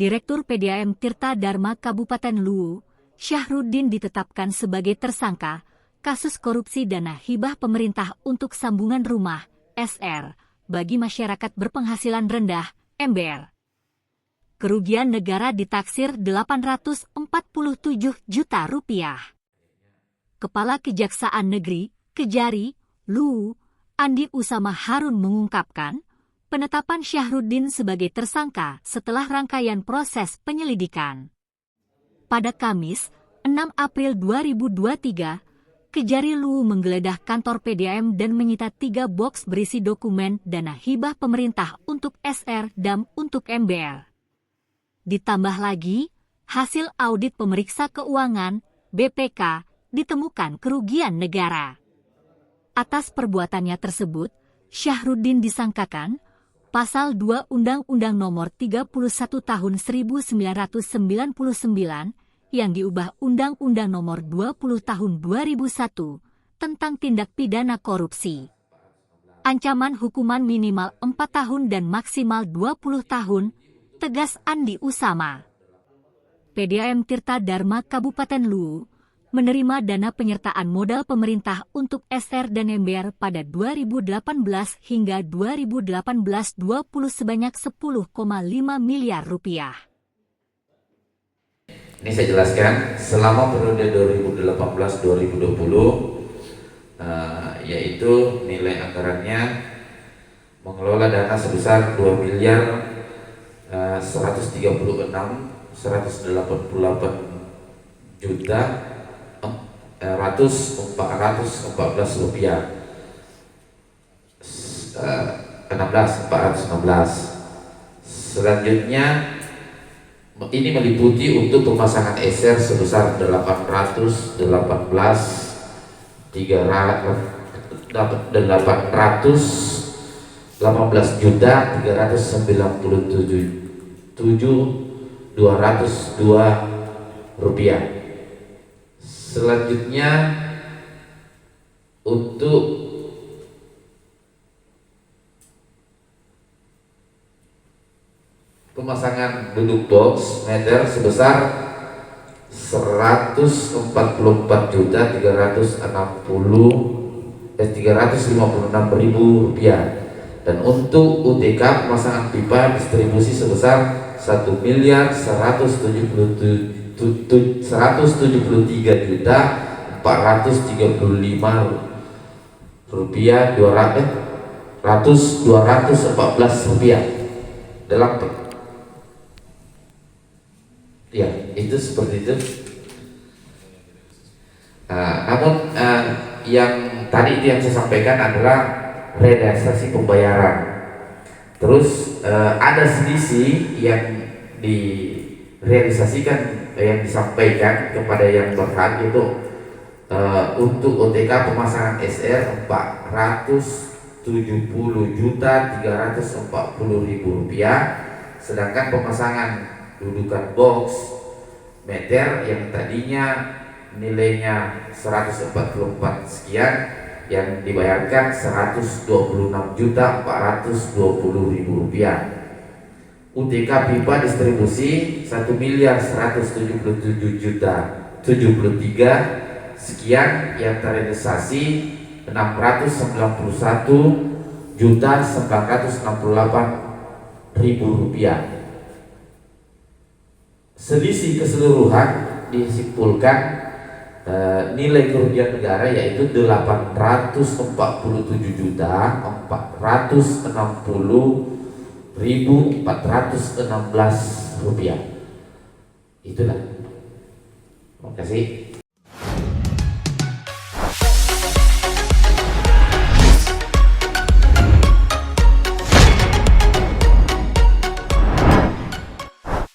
Direktur PDAM Tirta Dharma Kabupaten Luwu, Syahruddin ditetapkan sebagai tersangka kasus korupsi dana hibah pemerintah untuk sambungan rumah (SR) bagi masyarakat berpenghasilan rendah (MBR). Kerugian negara ditaksir 847 juta rupiah. Kepala Kejaksaan Negeri Kejari, Luwu, Andi Usama Harun mengungkapkan, penetapan Syahruddin sebagai tersangka setelah rangkaian proses penyelidikan. Pada Kamis, 6 April 2023, Kejari Luwu menggeledah kantor PDAM dan menyita 3 box berisi dokumen dana hibah pemerintah untuk SR dan untuk MBR. Ditambah lagi, hasil audit pemeriksa keuangan, BPK, ditemukan kerugian negara. Atas perbuatannya tersebut, Syahruddin disangkakan Pasal 2 Undang-Undang Nomor 31 Tahun 1999 yang diubah Undang-Undang Nomor 20 Tahun 2001 tentang tindak pidana korupsi. Ancaman hukuman minimal 4 tahun dan maksimal 20 tahun, tegas Andi Usama. PDAM Tirta Dharma Kabupaten Luwu menerima dana penyertaan modal pemerintah untuk SR dan MBR pada 2018 hingga 2018-20 sebanyak 10,5 miliar rupiah. Ini saya jelaskan, selama periode 2018-2020, yaitu nilai anggarannya mengelola dana sebesar 2 miliar 136 188 juta 414 rupiah 416. Selanjutnya ini meliputi untuk pemasangan SR sebesar 818 juta 397.202 rupiah. Selanjutnya untuk pemasangan duduk box meter sebesar 356.000 rupiah. Dan untuk UTK pemasangan pipa distribusi sebesar 1.173.435 rupiah 214 rupiah dalam ya itu seperti itu. Namun yang tadi itu yang saya sampaikan adalah realisasi pembayaran. Terus ada selisih yang direalisasikan, yang disampaikan kepada yang berhak itu untuk OTK pemasangan SR 470.340.000 rupiah, sedangkan pemasangan dudukan box meter yang tadinya nilainya 144 sekian yang dibayarkan 126.420.000 rupiah. UTK pipa distribusi 1.177.073 sekian yang terrealisasi 691.968.000 rupiah. Selisih keseluruhan disimpulkan nilai kerugian negara yaitu 847.460.416 rupiah. Itulah. Terima kasih.